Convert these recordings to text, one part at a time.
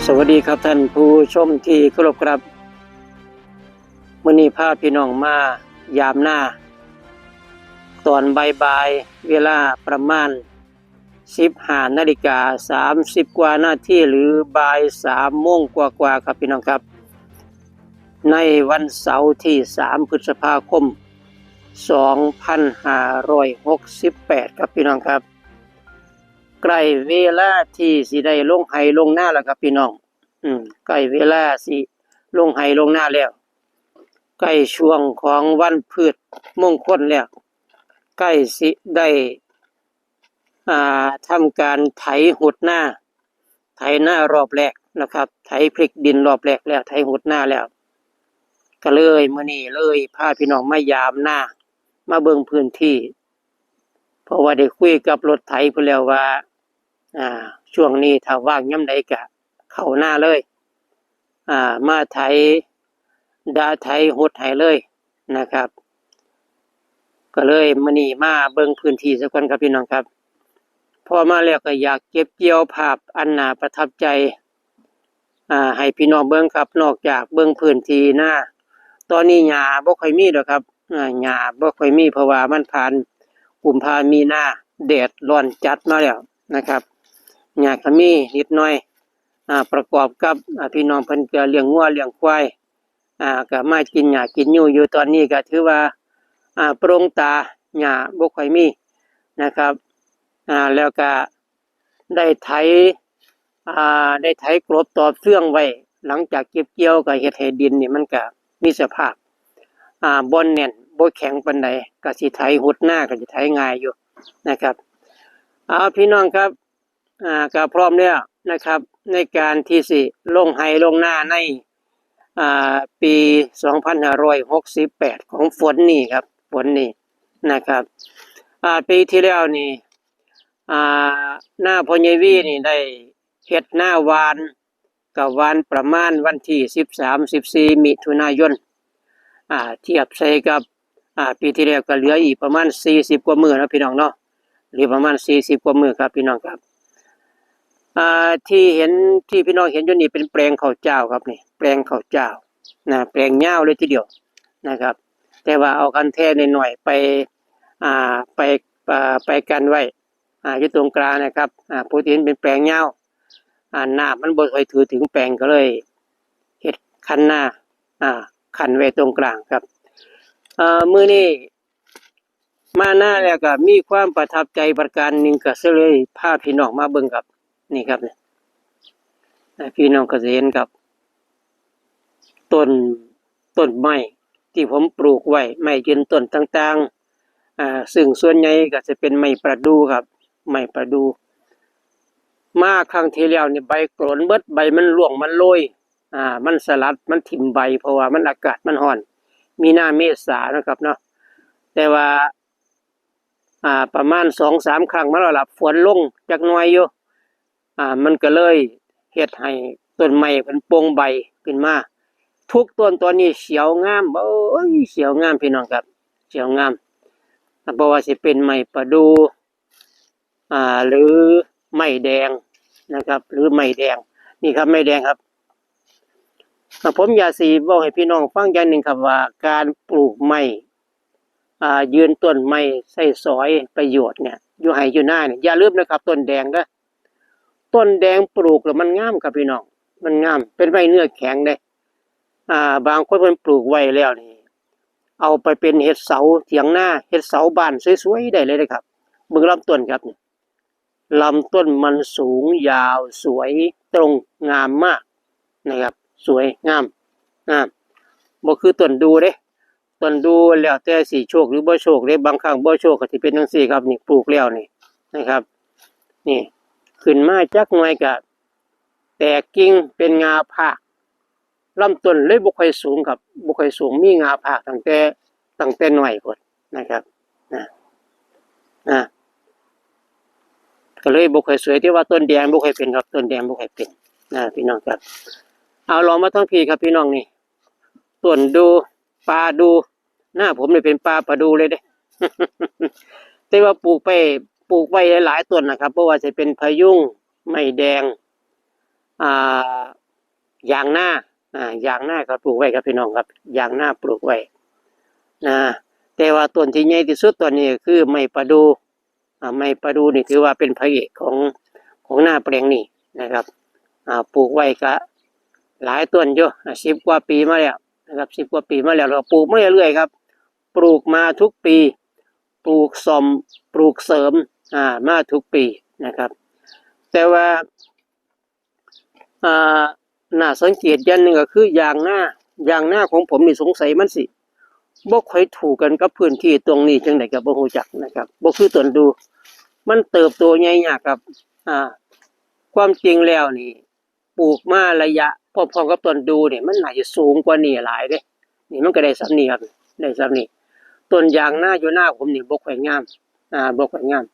สวัสดีครับท่านผู้ชมที่เคารพครับมื้อนี้พาพี่น้องมายามหน้าตอนบ่ายๆเวลาประมาณ 15:30 กว่านาทีหรือบ่าย3โมงกว่าๆครับพี่น้องครับในวันเสาร์ที่3พฤษภาคม2568ครับพี่น้องครับใกล้เวลาที่สิได้ลงไร่ลงนาแล้วครับพี่น้องใกล้เวลาสิลงไร่ลงนาแล้วใกล้ช่วงของวันพืชมงคลแล้วใกล้สิได้ทำการไถหุดหน้าไถหน้ารอบแรกนะครับไถพลิกดินรอบแรกแล้วไถหุดหน้าแล้วก็เลยมื้อนี้เลยพาพี่น้องมายามหน้ามาเบิ่งพื้นที่เพราะว่าได้คุยกับรถไถเพิ่นแล้วว่าช่วงนี้ถ้าว่างยามใดก็เข้าหน้าเลยมาไถหุดให้เลยนะครับก็เลยมื้อนี้มาเบิ่งพื้นที่ซะก่อนครับพี่น้องครับพอมาแล้วก็อยากเก็บเกี่ยวภาพอันน่าประทับใจให้พี่น้องเบิ่งครับนอกจากเบิ่งพื้นที่หน้าตอนนี้หญ้าบ่ค่อยมีดอกครับหญ้าบ่ค่อยมีเพราะว่ามันผ่านกุมภามีนาแดดร้อนจัดมาแล้วนะครับหญ้าก็มีนิดหน่อยประกอบกับพี่น้องเพิ่นก็เลี้ยงงัวเลี้ยงควายก็มากินหญ้ากินอยู่ตอนนี้ก็ถือว่าโปร่งตาหญ้าบ่ค่อยมีนะครับแล้วก็ได้ไถกลบตอบเฟืองไว้หลังจากเก็บเกี่ยวก็เฮ็ดให้ดินนี่มันก็มีสภาพบ่แน่นบ่แข็งปานใดก็สิไถหุดหน้าก็สิไถง่ายอยู่นะครับพี่น้องครับก็พร้อมแล้วนะครับในการที่สิลงไร่ลงนาในปี2568ของฝนนี่ครับฝนนี่นะครับปีที่แล้วนี่หน้าพ่อใหญ่วีนี่ได้เฮ็ดหน้าหวานก็หวานประมาณวันที่13-14มิถุนายนเทียบใส่กับปีที่แล้วก็เหลืออีกประมาณ40กว่ามื้อนะพี่น้องเนาะหรือประมาณ40กว่ามื้อครับพี่น้องครับที่พี่น้องเห็นอยู่นี่เป็นแปลงข้าวเจ้าครับนี่แปลงข้าวเจ้าแปลงยาวเลยทีเดียวนะครับแต่ว่าเอากันแท้น้อยๆไปกันไว้อยู่ตรงกลางนะครับปกติเป็นแปลงยาวน้ำมันบ่ค่อยถือถึงแปลงก็เลยเฮ็ดคันหน้าคันไว้ตรงกลางครับมื้อนี้มาหน้าแล้วก็มีความประทับใจประการหนึ่งก็เลยพาพี่น้องมาเบิ่งครับนี่ครับเนี่ยพี่น้องก็จะเห็นครับต้นไม้ที่ผมปลูกไว้ไม้ยืนต้นต่างๆซึ่งส่วนใหญ่ก็จะเป็นไม้ประดู่ครับไม้ประดู่มาครั้งที่แล้วนี่ใบโกรนเบิดใบมันร่วงมันโรยมันสลัดมันถิ่มใบเพราะว่ามันอากาศมันร้อนมีนาเมษานะครับเนาะแต่ว่าประมาณ 2-3 ครั้งมาแล้วล่ะฝนลงจักหน่อยอยู่มันก็เลยเฮ็ดให้ต้นไม้เพิ่นโป่งใบขึ้นมาทุกต้นตอนนี้เขียวงามเขียวงามพี่น้องครับเขียวงามเพราะว่าสิเป็นไม้ประดู่หรือไม้แดงนะครับหรือไม้แดงนี่ครับไม้แดงครับผมอยากสิบอกให้พี่น้องฟังอย่างหนึ่งครับว่าการปลูกไม้ยืนต้นไม้ใส่สอยประโยชน์เนี่ยอยู่ไร่อยู่นาเนี่ยอย่าลืมนะครับต้นแดงเด้อต้นแดงปลูกแล้วมันงามครับพี่น้องมันงามเป็นไม้เนื้อแข็งเด้บางคนเพิ่นปลูกไว้แล้วนี่เอาไปเป็นเฮ็ดเสาเถียงนาเฮ็ดเสาบ้านสวยๆได้เลยนะครับเบิ่งลำต้นครับนี่ลำต้นมันสูงยาวสวยตรงงามมากนะครับสวยงามบ่คือต้นดูเด้ต้นดูแล้วแต่สิโชคหรือบ่โชคเด้บางครั้งบ่โชคก็สิเป็นจังซี่ครับนี่ปลูกแล้วนี่นะครับนี่ขึ้นมาจักหน่อยก็แตกกิ่งเป็นงาพากลำต้นเลยบ่ค่อยสูงครับบ่ค่อยสูงมีงาพากตั้งแต่น้อยพุ่นนะครับก็เลยบ่ค่อยสวยที่ว่าต้นแดงบ่ค่อยเป็นครับต้นแดงบ่ค่อยเป็นพี่น้องครับเอาลองมาทั้งพี่ครับพี่น้องนี่ต้นดูปลาดูหน้าผมนี่เป็นปลาดูเลยเด้ แต่ว่าปลูกไว้หลายต้นนะครับเพราะว่าจะเป็นพะยุงไม้แดง อ่ายางหน้ายางหน้าก็ปลูกไว้ครับพี่น้องครับยางหน้าปลูกไว้นะแต่ว่าต้นที่ใหญ่ที่สุดตัวนี้คือไม้ประดู่ไม้ประดู่นี่ถือว่าเป็นพระเอกของหน้าแปลงนี้นะครับปลูกไว้ก็หลายต้นอยู่10 กว่าปีมาแล้วนะครับ10 กว่าปีมาแล้วเราปลูกมาเรื่อยๆครับปลูกมาทุกปีปลูกซ่อมปลูกเสริมมาทุกปีนะครับแต่ว่าน่าสังเกตอย่างหนึ่งก็คือยางหน้าของผมนี่สงสัยมันสิบ่ค่อยถูกกันกับพื้นที่ตรงนี้จังได๋ก็บ่ฮู้จักนะครับบ่คือต้นดูมันเติบโตใหญ่ยากครับความจริงแล้วนี่ปลูกมาระยะพอๆกับต้นดูนี่มันน่าจะสูงกว่านี้หลายเด้นี่มันก็ได้ส่ำนี้ครับได้ส่ำนี้ต้นยางหน้าอยู่หน้าผมนี่บ่ค่อยงามบ่ค่อยงาม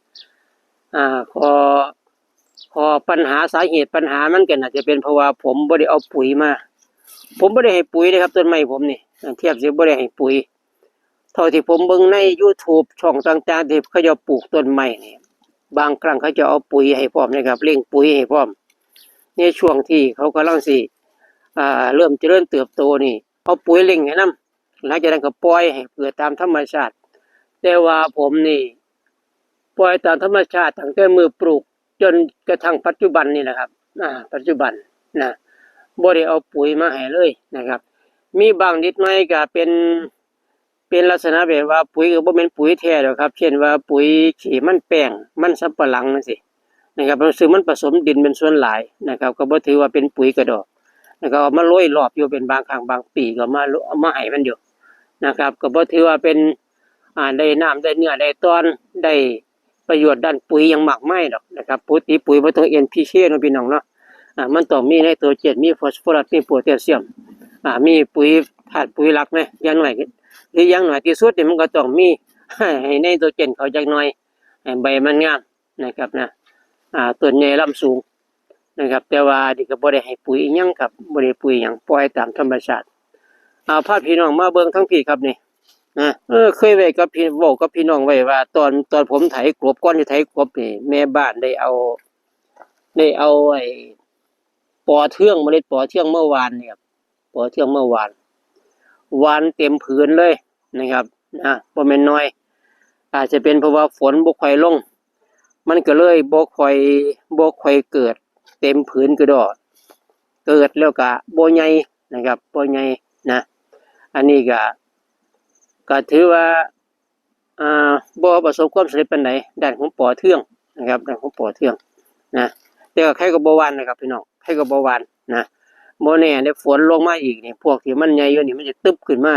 ขอปัญหาสาเหตุปัญหามันก็น่าจะเป็นเพราะว่าผมบ่ได้เอาปุ๋ยมาผมบ่ได้ให้ปุ๋ยเลยครับต้นไม้ผมนี่เทียบสิบ่ได้ให้ปุ๋ยเท่าที่ผมเบิ่งใน YouTube ช่องต่างๆที่เขาจะปลูกต้นไม้นี่บางครั้งเขาจะเอาปุ๋ยให้พร้อมนะครับเร่งปุ๋ยให้พร้อมในช่วงที่เขากำลังสิเริ่มเจริญเติบโตนี่เอาปุ๋ยเร่งให้นำหลังจากนั้นก็ปล่อยให้เกิดตามธรรมชาติแต่ว่าผมนี่ปล่อยตามธรรมชาติตั้งแต่มือปลูกจนกระทั่งปัจจุบันนี่แหละครับปัจจุบันนะบ่ได้เอาปุ๋ยมาให้เลยนะครับมีบางนิดหน่อยก็เป็นลักษณะแบบว่าปุ๋ยก็บ่แม่นปุ๋ยแท้ดอกครับเช่นว่าปุ๋ยขี้มันแป้งมันสำปะหลังจังซี่นะครับซึ่งมันผสมดินเป็นส่วนหลายนะครับก็บ่ถือว่าเป็นปุ๋ยกระดอกนะครับเอามาโรยรอบอยู่เป็นบางครั้งบางปีก็เอามาให้มันอยู่นะครับก็บ่ถือว่าเป็นได้น้ำได้เนื้อได้ตอนได้ประโยชน์ด้านปุ๋ยอย่างมากมายดอกนะครับปุ๋ยบ่ต้อง NPK เนาะพี่น้องเนาะมันต้องมีไนโตรเจนมีฟอสฟอรัสมีโพแทสเซียมมีปุ๋ยธาตุปุ๋ยหลักนะอย่างน้อยหรืออย่างน้อยที่สุดนี่มันก็ต้องมีให้ไนโตรเจนเขาจักหน่อยให้ใบมันงามนะครับนะต้นใหญ่ลำสูงนะครับแต่ว่านี่ก็บ่ได้ให้ปุ๋ยอีหยังครับบ่ได้ปุ๋ยหยังปล่อยตามธรรมชาติพาพี่น้องมาเบิ่งทั้งพี่ครับนี่เคยไว้กับพี่เว้ากับพี่น้องไว้ว่าตอนผมไถกบก่อนสิไถกบนี่แม่บ้านได้เอาไอ้ปอเทืองเมล็ดปอเทืองเมื่อวานเนี่ยครับปอเทืองเมื่อวานหวานเต็มผืนเลยนะครับบ่แม่นน้อยอาจจะเป็นเพราะว่าฝนบ่ค่อยลงมันก็เลยบ่ค่อยเกิดเต็มผืนกระดอกเกิดแล้วก็บ่ใหญ่นะครับบ่ใหญ่นะอันนี้ก็ถือว่าบ่ประสบความสำเร็จปานใดด้านของปอเทืองนะครับด้านของปอเทืองนะแต่ก็ใครก็บ่หวานนะครับพี่น้องใครก็บ่หวานนะบ่แน่ได้ฝนลงมาอีกนี่พวกที่มันใหญ่อยู่นี่มันจะตึบขึ้นมา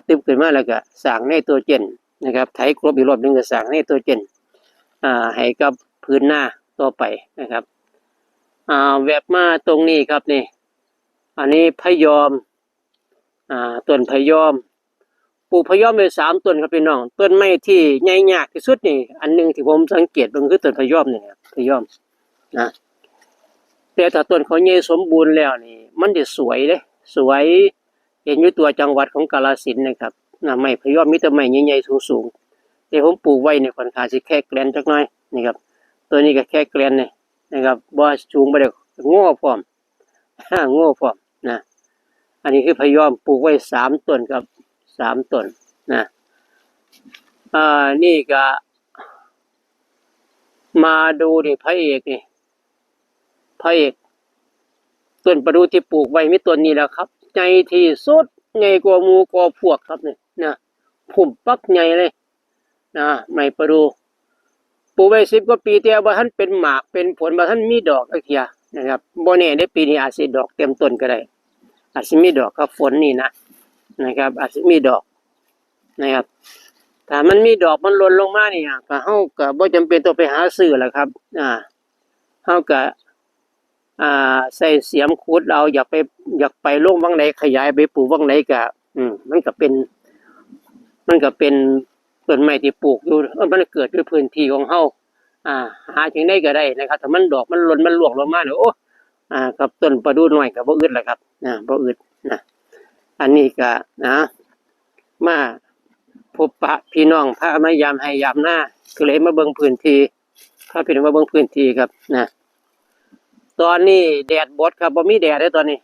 ตึบขึ้นมาแล้วก็สร้างไนโตรเจนนะครับไถกลบอีกรอบนึงก็สร้างไนโตรเจนให้กับพื้นหน้าต่อไปนะครับแวบมาตรงนี้ครับนี่อันนี้พะยอมต้นพะยอมปลูกพะยอมไป3ต้นครับพี่น้องต้นไม้ที่ใหญ่ยากที่สุดนี่อันนึงที่ผมสังเกตเบิ่งคือต้นพะยอมนี่ครับพะยอมนะแต่ถ้าต้นเขาใหญ่สมบูรณ์แล้วนี่มันจะสวยเด้สวยเห็นอยู่ตัวจังหวัดของกาฬสินธุ์นะครับไม้พะยอมมีแต่ไม้ใหญ่ๆสูงๆแต่ผมปลูกไว้เนี่ยค่อนข้างสิแค่แกลนจักหน่อยนี่ครับตัวนี้ก็แค่แกลนนี่นะครับบ่สูงบ่ได้งอพร้อมงอพร้อมนะอันนี้คือพะยอมปลูกไว้3ต้นครับ3ต้นนะนี่ก็มาดูนี่พระเอกนี่พระเอกต้นประดู่ที่ปลูกไว้มีต้นนี้แหละครับใหญ่ที่สุดใหญ่กว่าหมู่กว่าพวกครับนี่นะพุ่มปักใหญ่เลยนะไม้ประดู่ปลูกไว้10 กว่าปีแต่บ่ทันเป็นหมากเป็นผลบ่ทันมีดอกจักเที่ยนะครับบ่แน่ในปีนี้อาจสิดอกเต็มต้นก็ได้อาจสิมีดอกครับฝนนี่นะครับอาจสิมีดอกนะครับถ้ามันมีดอกมันหล่นลงมานี่ก็เฮาก็บ่จำเป็นต้องไปหาซื้อแหละครับเฮาก็ใส่เสียมขุดเอาอยากไปลงวังใดขยายไปปลูกวังใดก็มันก็เป็นต้นไม้ที่ปลูกอยู่มันเกิดในพื้นที่ของเฮาหาจังได๋ก็ได้นะครับถ้ามันดอกมันหล่นมันร่วงลงมาเนี่ยโอ้กับต้นประดู่น้อยก็บ่อึดแหละครับบ่อึดนะอันนี้ก็มาพบปะพี่น้องพามายามให้ยามหน้าก็เลยมาเบิ่งพื้นที่พาพี่น้องมาเบิ่งพื้นที่ครับนะต ตอนนี้แดดบดครับบ่มีแดดเลยตอนนี้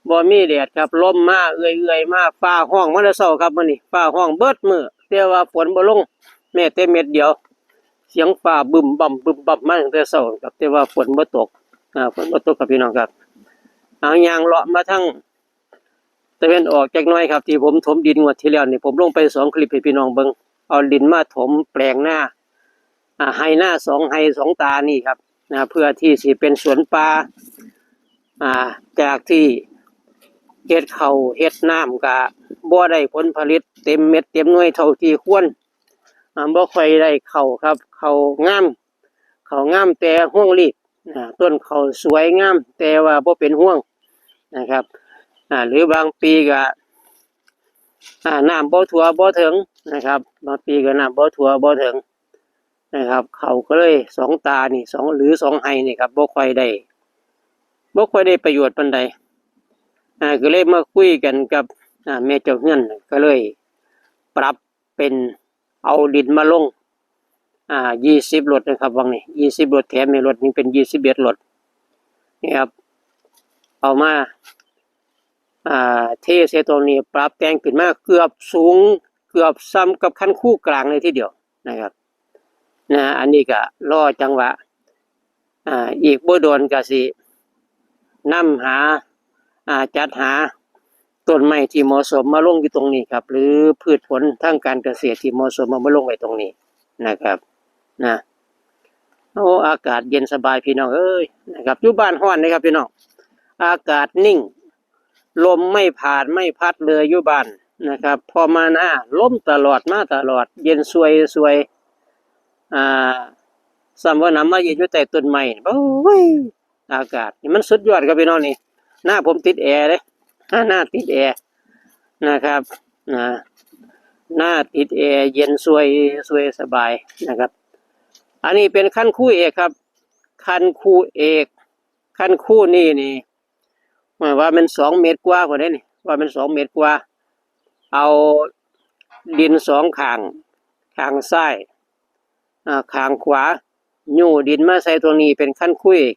บ่มีแดดครับลมมาเอื่อยๆมาฟ้าห้องมาแต่เช้าครับมื้อนี้ฟ้าห้องเบิดมื้อแต่ว่าฝนบ่ลงแม้แต่เม็ดเดียวเสียงฟ้าบึ้มบ่ำบึ้มบ่ำมาตั้งแต่เช้าครับแต่ว่าฝนบ่ตกฝนบ่ตกครับพี่น้องครับเอายางเลาะมาทั้งตะเวนออกจักหน่อยครับที่ผมถมดินงวดที่แล้วนี่ผมลงไป2คลิปให้พี่น้องเบิ่งเอาดินมาถมแปลงหน้าให้หน้า2ให้2ตานี่ครับเพื่อที่สิเป็นสวนปลาจากที่เฮ็ดข้าวเฮ็ดน้ำก็บ่ได้ผลผลิตเต็มเม็ดเต็มหน่วยเท่าที่ควรบ่ค่อยได้ข้าวครับข้าวงามแต่ห่วงรีบต้นข้าวสวยงามแต่ว่าบ่เป็นห่วงนะครับหรือบางปีก็น้ำบ่ทั่วบ่ถึงนะครับบางปีก็น้ำบ่ทั่วบ่ถึงนะครับเขาก็เลย2ตานี่2หรือ2ไร่นี่ครับบ่ค่อยได้ประโยชน์ปานใดก็เลยมาคุยกันกับแม่เจ้าเฮือนก็เลยปรับเป็นเอาดินมาลง20 รถนะครับวังนี้20 รถแถมในรถนึงเป็น21 รถนี่ครับเอามาเทใส่ตรงนี้ปรับแต่งขึ้นมาเกือบสูงเกือบซ้ำกับคันคู่กลางเลยทีเดียวนะครับอันนี้ก็รอจังหวะอีกบ่โดนก็สินำหาจัดหาต้นไม้ที่เหมาะสมมาลงอยู่ตรงนี้ครับหรือพืชผลทางการเกษตรที่เหมาะสมมาลงไว้ตรงนี้นะครับอากาศเย็นสบายพี่น้องเอ้ยนะครับอยู่บ้านร้อนนะครับพี่น้องอากาศนิ่งลมไม่ผ่านไม่พัดเลยอยู่บ้านนะครับพอมาหน้าลมตลอดมาตลอดเย็นสวยสัมว่าน้ำมาเย็นอยู่ใต้ต้นไม้โอ้ยอากาศนี่มันสุดยอดครับพี่น้องนี่หน้าผมติดแอร์เลยหน้าติดแอร์นะครับหน้าติดแอร์เย็นสวยสบายนะครับอันนี้เป็นขั้นคู่เอกครับขั้นคู่เอกขั้นคู่นี่ว่ามัน2 เมตรกว่าพอได้นี่ว่ามัน2 เมตรกว่าเอาดิน2ข้างซ้ายข้างขวายู่ดินมาใส่ตรงนี้เป็นขั้นคู่เอก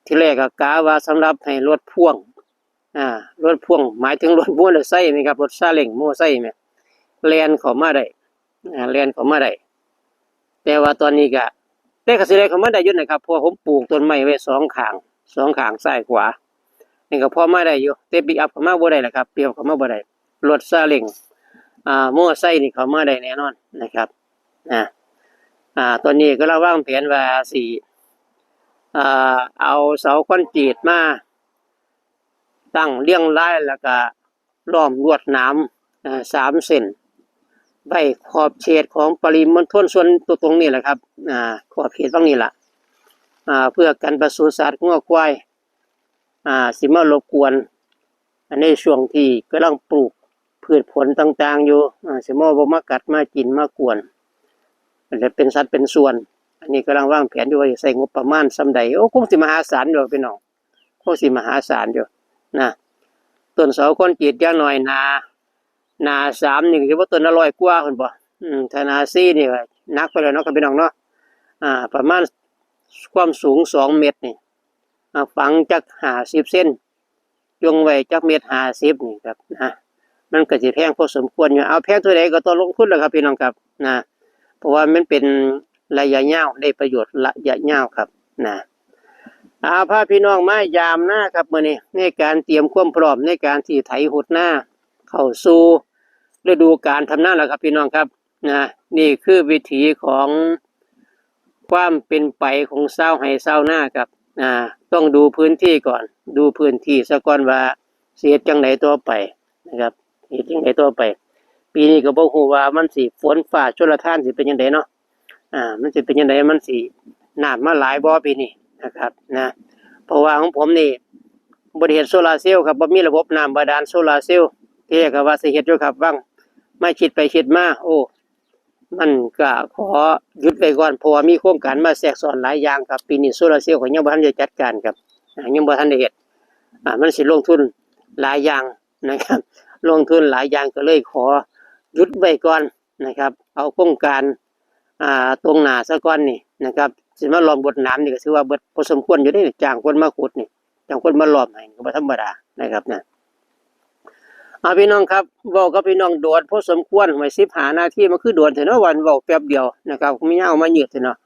ที่แรกก็กะว่าสำหรับให้รถพ่วงรถพ่วงหมายถึงรถมอเตอร์ไซค์มั้ยครับรถซาเล้งมอเตอร์ไซค์มั้ยแล่นเข้ามาได้แต่ว่าตอนนี้ก็แต่ก็สิได้เข้ามาได้อยู่นะครับเพราะผมปลูกต้นไม้ไว้2ข้างซ้ายขวานี่ก็พอมาได้อยู่แต่ปิกอัพเข้ามาบ่ได้ล่ะครับเปรียวเข้ามาบ่ได้รถซาเล้งมอเตอร์ไซค์นี่เข้ามาได้แน่นอนนะครับตอนนี้ก็เราวางแผนว่าสิเอาเสาคอนกรีตมาตั้งเรียงรายแล้วก็ล้อมลวดหนาม3 เส้นไว้ขอบเขตของปริมณฑลส่วนตรงนี้แหละครับขอบเขตตรงนี้ล่ะเพื่อกันปศุสัตว์งัวควายสิมารบกวนในช่วงที่กำลังปลูกพืชผลต่างๆอยู่สิมาบ่มากัดมากินมากวนมันจะเป็นสัตว์เป็นส่วนอันนี้กำลังวางแผนอยู่ว่าจะใส่งบประมาณส่ำใดคงสิมหาศาลอยู่พี่น้องคงสิมหาศาลอยู่ต้นเสาคอนกรีตอย่างน้อยนา3นี่สิบ่ต้นละ100กว่าพุ่นบ่ถ้านา4นี่ก็หนักไปแล้วเนาะครับพี่น้องเนาะประมาณความสูง2 เมตรนี่ฝังจัก50 เซนจงไว้จัก1.50 เมตรนี่ครับมันก็สิแพงพอสมควรอยู่เอาแพงเท่าใดก็ต้องลงทุนแหละครับพี่น้องครับเพราะว่ามันเป็นระยะยาวได้ประโยชน์ระยะยาวครับพาพี่น้องมายามหน้าครับมื้อนี้ในการเตรียมความพร้อมในการที่ไถหดหน้าเข้าสู่ฤดูกาลทำนาแล้วครับพี่น้องครับนี่คือวิถีของความเป็นไปของชาวไร่ชาวนาครับต้องดูพื้นที่ก่อนดูพื้นที่ซะก่อนว่าสิเฮ็ดจังไดต่อไปนะครับเฮ็ดจังไดต่อไปปีนี้ก็บ่ฮู้ว่ามันสิฝนฟ้าชลทานสิเป็นจังไดเนาะมันสิเป็นจังไดมันสิน้ำมาหลายบ่ปีนี้นะครับเพราะว่าของผมนี่บ่ได้เฮ็ดโซลาร์เซลล์ครับบ่มีระบบน้ำบาดาลโซลาร์เซลล์ที่แรกก็ว่าสิเฮ็ดอยู่ครับวังไม่คิดไปคิดมามันก็ขอหยุดไว้ก่อนเพราะว่ามีโครงการมาแทรกซ้อนหลายอย่างครับปีนี้โซลาร์เซลล์ก็ยังบ่ทันได้จัดการครับยังบ่ทันได้เฮ็ดมันสิลงทุนหลายอย่างนะครับลงทุนหลายอย่างก็เลยขอหยุดไว้ก่อนนะครับเอาโครงการ ตรงหน้าซะก่อนนี่นะครับสิมาล้อมบดน้ำนี่ก็ถือว่าเบิดพอสมควรอยู่ได้จ้างคนมาขุดนี่จ้างคนมาล้อมให้ก็บ่ธรรมดานะครับนะพี่น้องครับเว้ากับพี่น้องโดดพอสมควรไว้15นาทีมันคือโดนเถอะเนาะวันเว้าแป๊บเดียวนะครับมียาวมายืดเถอะเนาะ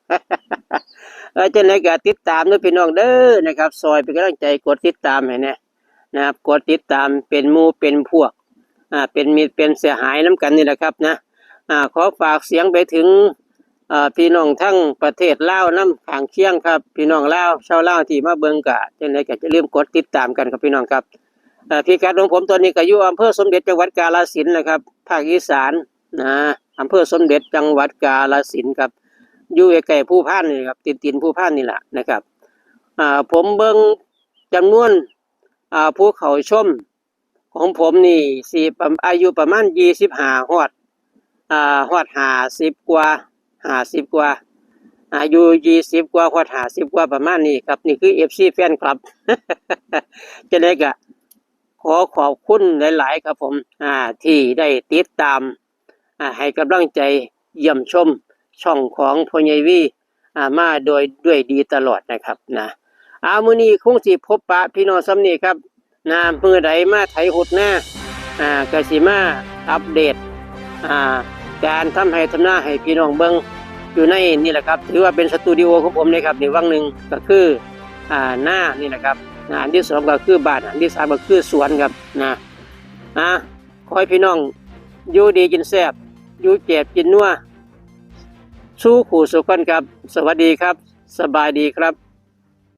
จังได๋ก็ติดตามเด้อพี่น้องเด้อนะครับซอยเป็นกำลังใจกดติดตามให้แน่นะครับกดติดตามเป็นหมู่เป็นพวกเป็นมิตรเป็นเสียหายนํกันนี่แหละครับนะขอฝากเสียงไปถึงพี่น้องทั้งประเทศลาวน้ำข้างเคียงครับพี่น้องลาวชาวลาวที่มาเบิ่งก็จังได๋ก็อย่าลืมกดติดตามกันครับพี่น้องครับพิกัดของผมตอนนี้ก็อยู่อำเภอสมเด็จจังหวัดกาฬสินธุ์นะครับภาคอีสานนะอำเภอสมเด็จจังหวัดกาฬสินธุ์ครับอยู่ใกล้ๆภูพานนี่ครับติดภูพานนี่แหละนะครับผมเบิ่งจำนวนผู้เข้าชมของผมนี่สิอายุประมาณ25ฮอด50กว่า50กว่าอายุ20กว่าฮอด50กว่าประมาณนี้ครับนี่คือ FC แฟนคลับ จะได้ก็ขอขอบคุณหลายๆครับผมที่ได้ติดตามให้กำลังใจเยี่ยมชมช่องของพ่อใหญ่วีมาโดยด้วยดีตลอดนะครับนะมื้อนี้คงสิพบปะพี่น้องซ้ำนี้ครับมื้อใดมาไถหุดหน้าก็สิมาอัปเดตการทำให้ทำนาให้พี่น้องเบิ่งอยู่ในนี่แหละครับถือว่าเป็นสตูดิโอของผมนะครับในวังหนึ่งก็คือหน้านี่แหละครับอันที่2ก็คือบ้านอันที่3ก็คือสวนครับนะขอให้พี่น้องอยู่ดีกินแซ่บอยู่เจ็บกินนัวสู้ขู่สุขกันครับสวัสดีครับสบายดีครับ